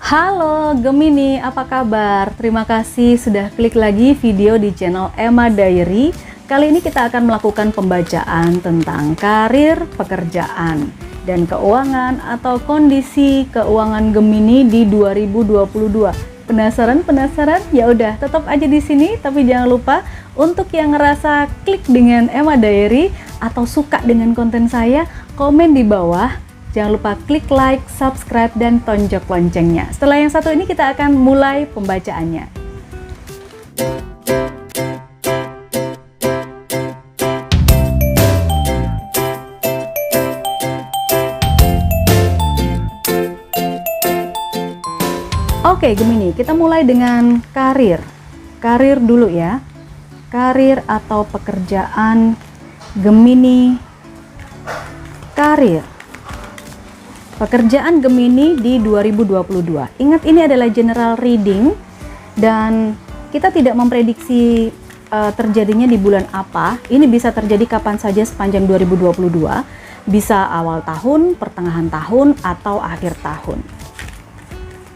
Halo Gemini, apa kabar? Terima kasih sudah klik lagi video di channel Emma Diary. Kali ini kita akan melakukan pembacaan tentang karir, pekerjaan, dan keuangan atau kondisi keuangan Gemini di 2022. Penasaran? Ya udah, tetap aja di sini, tapi jangan lupa untuk yang ngerasa klik dengan Emma Diary atau suka dengan konten saya, komen di bawah. Jangan lupa klik like, subscribe, dan tonjok loncengnya. Setelah yang satu ini kita akan mulai pembacaannya. Oke Gemini, kita mulai dengan karir. Karir dulu ya. Karir atau pekerjaan Gemini. Karir. Pekerjaan Gemini di 2022. Ingat, ini adalah general reading dan kita tidak memprediksi terjadinya di bulan apa. Ini bisa terjadi kapan saja sepanjang 2022. Bisa awal tahun, pertengahan tahun, atau akhir tahun.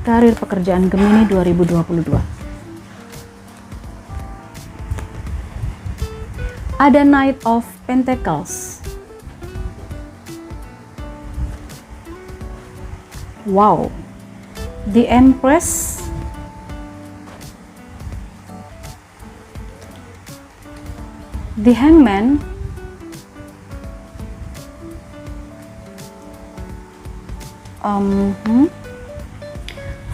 Karir pekerjaan Gemini 2022. Ada Knight of Pentacles. Wow, the Empress, the Hangman,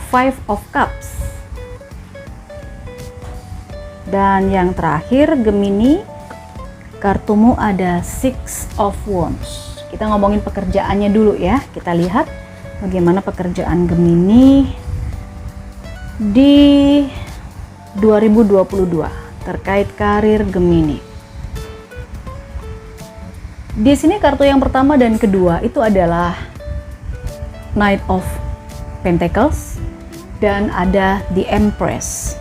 Five of Cups, dan yang terakhir Gemini, kartumu ada Six of Wands. Kita ngomongin pekerjaannya dulu ya, kita lihat bagaimana pekerjaan Gemini di 2022 terkait karir Gemini. Di sini kartu yang pertama dan kedua itu adalah Knight of Pentacles dan ada the Empress.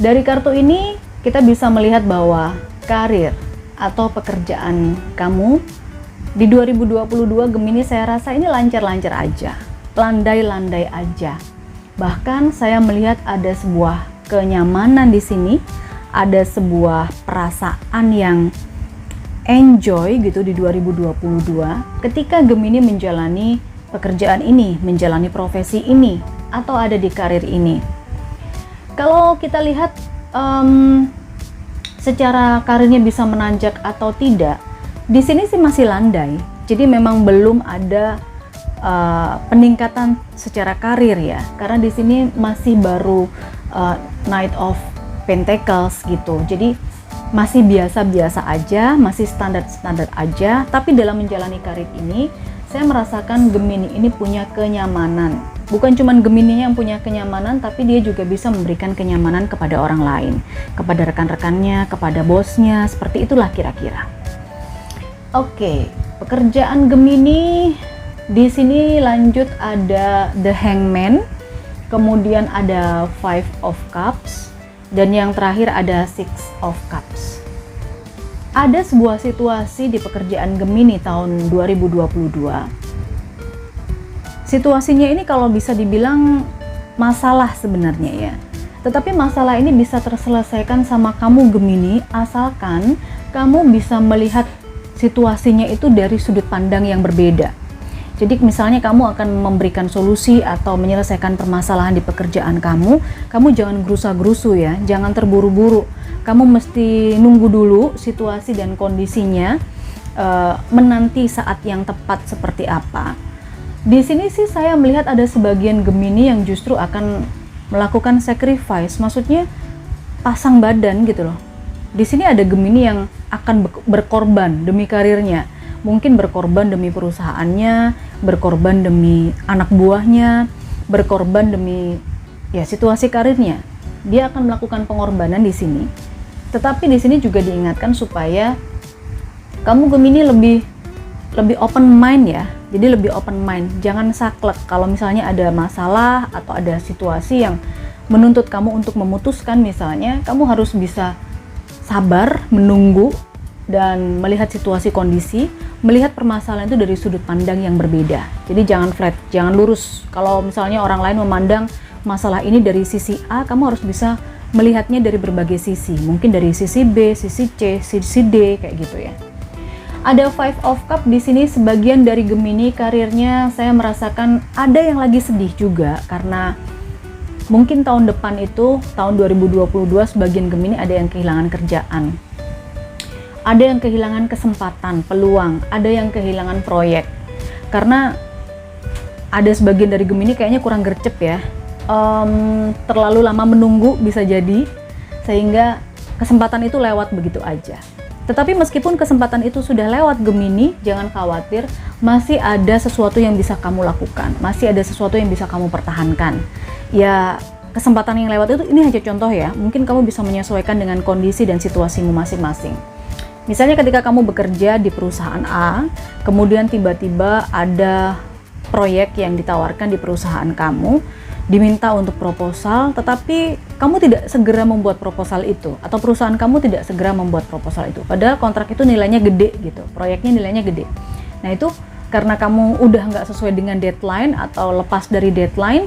Dari kartu ini kita bisa melihat bahwa karir atau pekerjaan kamu di 2022 Gemini, saya rasa ini lancar-lancar aja, landai-landai aja. Bahkan saya melihat ada sebuah kenyamanan di sini, ada sebuah perasaan yang enjoy gitu di 2022 ketika Gemini menjalani pekerjaan ini, menjalani profesi ini, atau ada di karir ini. Kalau kita lihat secara karirnya bisa menanjak atau tidak, di sini sih masih landai, jadi memang belum ada peningkatan secara karir ya, karena di sini masih baru Knight of Pentacles gitu, jadi masih biasa-biasa aja, masih standar-standar aja. Tapi dalam menjalani karir ini, saya merasakan Gemini ini punya kenyamanan. Bukan cuma Gemini yang punya kenyamanan, tapi dia juga bisa memberikan kenyamanan kepada orang lain, kepada rekan-rekannya, kepada bosnya, seperti itulah kira-kira. Oke, pekerjaan Gemini di sini lanjut ada the Hangman, kemudian ada Five of Cups, dan yang terakhir ada Six of Cups. Ada sebuah situasi di pekerjaan Gemini tahun 2022. Situasinya ini kalau bisa dibilang masalah sebenarnya ya. Tetapi masalah ini bisa terselesaikan sama kamu Gemini, asalkan kamu bisa melihat situasinya itu dari sudut pandang yang berbeda. Jadi misalnya kamu akan memberikan solusi atau menyelesaikan permasalahan di pekerjaan kamu jangan gerusa-gerusu ya, jangan terburu-buru. Kamu mesti nunggu dulu situasi dan kondisinya, menanti saat yang tepat seperti apa. Di sini sih saya melihat ada sebagian Gemini yang justru akan melakukan sacrifice, maksudnya pasang badan gitu loh. Di sini ada Gemini yang akan berkorban demi karirnya, mungkin berkorban demi perusahaannya, berkorban demi anak buahnya, berkorban demi ya situasi karirnya. Dia akan melakukan pengorbanan di sini. Tetapi di sini juga diingatkan supaya kamu Gemini lebih open mind ya. Jadi lebih open mind, jangan saklek kalau misalnya ada masalah atau ada situasi yang menuntut kamu untuk memutuskan misalnya, kamu harus bisa sabar, menunggu, dan melihat situasi kondisi, melihat permasalahan itu dari sudut pandang yang berbeda. Jadi jangan flat, jangan lurus. Kalau misalnya orang lain memandang masalah ini dari sisi A, kamu harus bisa melihatnya dari berbagai sisi. Mungkin dari sisi B, sisi C, sisi D, kayak gitu ya. Ada Five of Cup di sini, sebagian dari Gemini karirnya saya merasakan ada yang lagi sedih juga karena mungkin tahun depan itu, tahun 2022, sebagian Gemini ada yang kehilangan kerjaan. Ada yang kehilangan kesempatan, peluang, ada yang kehilangan proyek. Karena ada sebagian dari Gemini kayaknya kurang gercep ya. Terlalu lama menunggu bisa jadi, sehingga kesempatan itu lewat begitu aja. Tetapi meskipun kesempatan itu sudah lewat Gemini, jangan khawatir, masih ada sesuatu yang bisa kamu lakukan, masih ada sesuatu yang bisa kamu pertahankan. Ya, kesempatan yang lewat itu, ini hanya contoh ya, mungkin kamu bisa menyesuaikan dengan kondisi dan situasimu masing-masing. Misalnya ketika kamu bekerja di perusahaan A, kemudian tiba-tiba ada proyek yang ditawarkan di perusahaan kamu, diminta untuk proposal, tetapi kamu tidak segera membuat proposal itu, atau perusahaan kamu tidak segera membuat proposal itu, padahal kontrak itu nilainya gede gitu, proyeknya nilainya gede. Nah itu karena kamu udah nggak sesuai dengan deadline atau lepas dari deadline,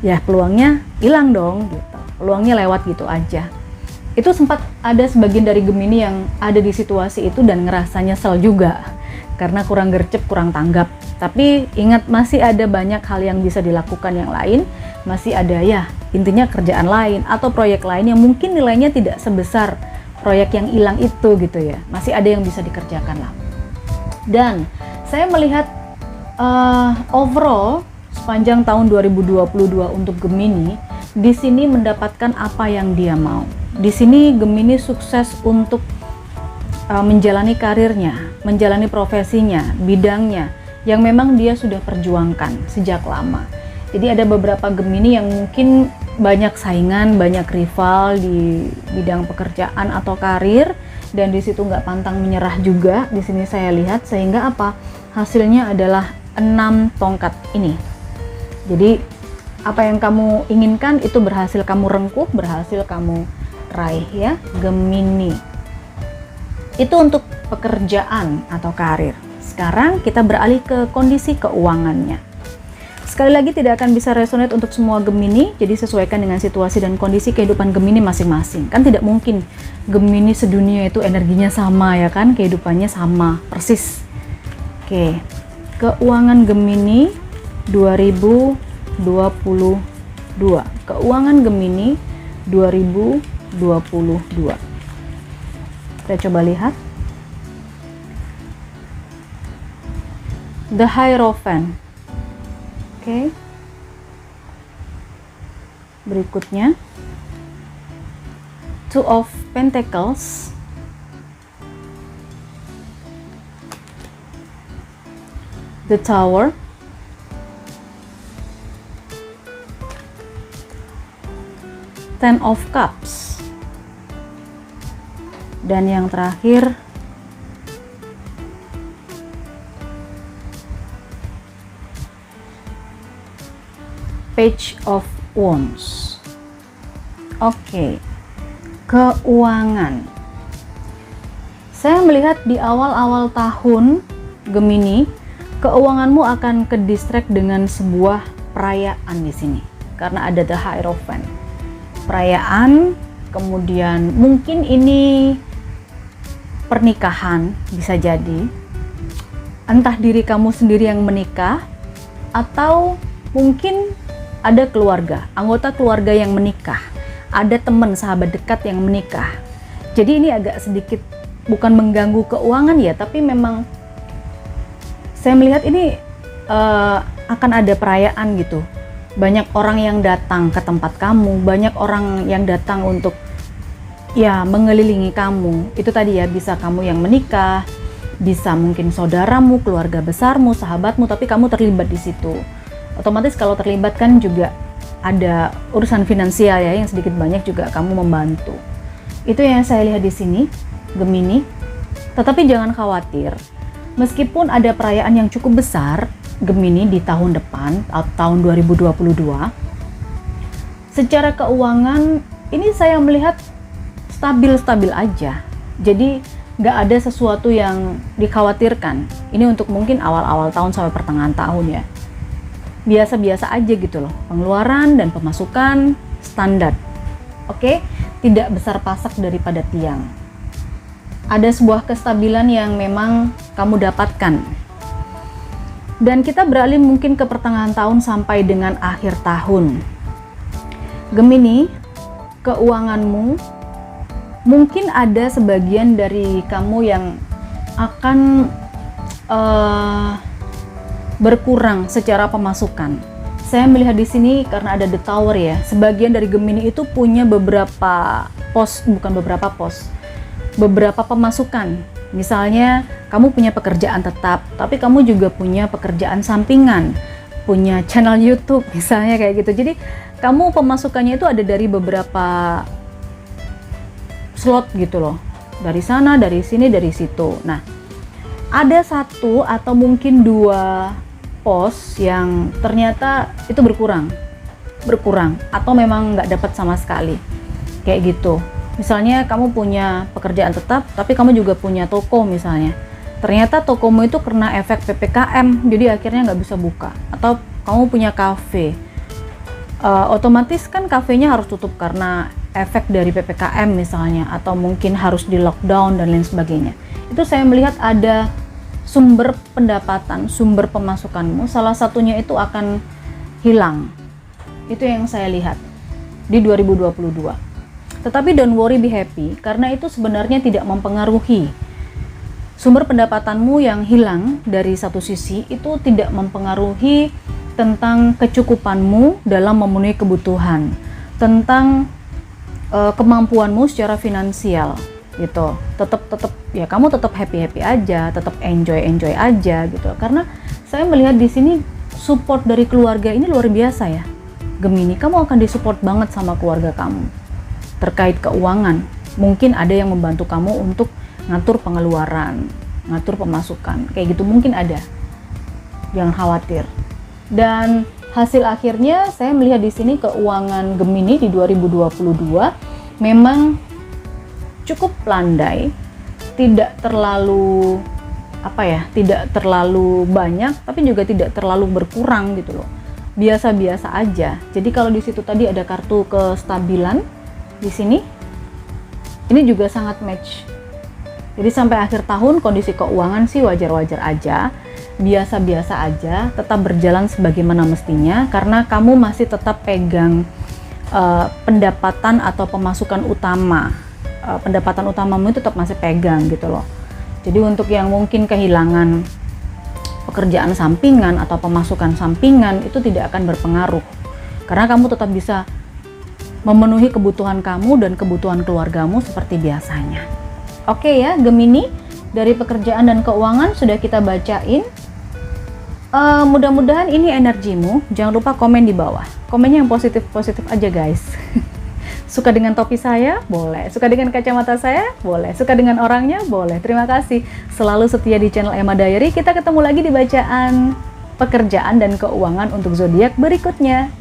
ya peluangnya hilang dong gitu, peluangnya lewat gitu aja. Itu sempat ada sebagian dari Gemini yang ada di situasi itu dan ngerasa nyesel juga karena kurang gercep, kurang tanggap. Tapi ingat, masih ada banyak hal yang bisa dilakukan yang lain, masih ada ya intinya kerjaan lain atau proyek lain yang mungkin nilainya tidak sebesar proyek yang hilang itu gitu ya, masih ada yang bisa dikerjakan lah. Dan saya melihat overall sepanjang tahun 2022 untuk Gemini, di sini mendapatkan apa yang dia mau. Di sini Gemini sukses untuk menjalani karirnya, menjalani profesinya, bidangnya yang memang dia sudah perjuangkan sejak lama. Jadi ada beberapa Gemini yang mungkin banyak saingan, banyak rival di bidang pekerjaan atau karir, dan di situ nggak pantang menyerah juga. Di sini saya lihat, sehingga apa? Hasilnya adalah 6 tongkat ini. Jadi apa yang kamu inginkan itu berhasil kamu rengkuh, berhasil kamu raih ya, Gemini. Itu untuk pekerjaan atau karir. Sekarang kita beralih ke kondisi keuangannya. Sekali lagi tidak akan bisa resonate untuk semua Gemini, jadi sesuaikan dengan situasi dan kondisi kehidupan Gemini masing-masing. Kan tidak mungkin Gemini sedunia itu energinya sama ya kan, kehidupannya sama, persis. Oke, keuangan Gemini 2022. Keuangan Gemini 2022. Kita coba lihat. The Hierophant. Oke. Berikutnya Two of Pentacles. The Tower. Ten of Cups. Dan yang terakhir Page of Wands. Oke, keuangan. Saya melihat di awal-awal tahun Gemini, keuanganmu akan ke-distract dengan sebuah perayaan di sini. Karena ada The Hierophant. Perayaan, kemudian mungkin ini pernikahan, bisa jadi. Entah diri kamu sendiri yang menikah, atau mungkin ada keluarga, anggota keluarga yang menikah, ada teman sahabat dekat yang menikah. Jadi ini agak sedikit bukan mengganggu keuangan ya, tapi memang saya melihat ini akan ada perayaan gitu. Banyak orang yang datang ke tempat kamu, banyak orang yang datang untuk ya mengelilingi kamu. Itu tadi ya, bisa kamu yang menikah, bisa mungkin saudaramu, keluarga besarmu, sahabatmu, tapi kamu terlibat di situ. Otomatis kalau terlibat kan juga ada urusan finansial ya, yang sedikit banyak juga kamu membantu. Itu yang saya lihat di sini, Gemini. Tetapi jangan khawatir, meskipun ada perayaan yang cukup besar Gemini di tahun depan atau tahun 2022, secara keuangan ini saya melihat stabil-stabil aja. Jadi nggak ada sesuatu yang dikhawatirkan. Ini untuk mungkin awal-awal tahun sampai pertengahan tahun ya. Biasa-biasa aja gitu loh, pengeluaran dan pemasukan standar. Oke, tidak besar pasak daripada tiang. Ada sebuah kestabilan yang memang kamu dapatkan. Dan kita beralih mungkin ke pertengahan tahun sampai dengan akhir tahun. Gemini, keuanganmu, mungkin ada sebagian dari kamu yang akan berkurang secara pemasukan. Saya melihat di sini karena ada The Tower ya. Sebagian dari Gemini itu punya beberapa pemasukan. Misalnya kamu punya pekerjaan tetap, tapi kamu juga punya pekerjaan sampingan, punya channel YouTube misalnya kayak gitu. Jadi kamu pemasukannya itu ada dari beberapa slot gitu loh. Dari sana, dari sini, dari situ. Nah, ada satu atau mungkin dua pos yang ternyata itu berkurang atau memang nggak dapat sama sekali kayak gitu. Misalnya kamu punya pekerjaan tetap tapi kamu juga punya toko misalnya, ternyata tokomu itu kena efek PPKM jadi akhirnya nggak bisa buka. Atau kamu punya kafe, otomatis kan kafenya harus tutup karena efek dari PPKM misalnya, atau mungkin harus di lockdown dan lain sebagainya. Itu saya melihat ada sumber pendapatan, sumber pemasukanmu, salah satunya itu akan hilang. Itu yang saya lihat di 2022. Tetapi don't worry, be happy, karena itu sebenarnya tidak mempengaruhi. Sumber pendapatanmu yang hilang dari satu sisi itu tidak mempengaruhi tentang kecukupanmu dalam memenuhi kebutuhan, tentang kemampuanmu secara finansial gitu. Tetap ya kamu tetap happy aja, tetap enjoy aja gitu. Karena saya melihat di sini support dari keluarga ini luar biasa ya. Gemini, kamu akan disupport banget sama keluarga kamu terkait keuangan. Mungkin ada yang membantu kamu untuk ngatur pengeluaran, ngatur pemasukan, kayak gitu mungkin ada. Jangan khawatir. Dan hasil akhirnya saya melihat di sini keuangan Gemini di 2022 memang cukup landai, tidak terlalu tidak terlalu banyak, tapi juga tidak terlalu berkurang gitu loh. Biasa-biasa aja. Jadi kalau di situ tadi ada kartu kestabilan, di sini ini juga sangat match. Jadi sampai akhir tahun kondisi keuangan sih wajar-wajar aja, biasa-biasa aja, tetap berjalan sebagaimana mestinya karena kamu masih tetap pegang pendapatan atau pemasukan utama. Pendapatan utamamu itu tetap masih pegang gitu loh. Jadi untuk yang mungkin kehilangan pekerjaan sampingan atau pemasukan sampingan itu tidak akan berpengaruh karena kamu tetap bisa memenuhi kebutuhan kamu dan kebutuhan keluargamu seperti biasanya. Oke ya Gemini, dari pekerjaan dan keuangan sudah kita bacain. Mudah-mudahan ini energimu. Jangan lupa komen di bawah, komennya yang positif-positif aja guys. Suka dengan topi saya? Boleh. Suka dengan kacamata saya? Boleh. Suka dengan orangnya? Boleh. Terima kasih. Selalu setia di channel Emma Diary. Kita ketemu lagi di bacaan pekerjaan dan keuangan untuk zodiak berikutnya.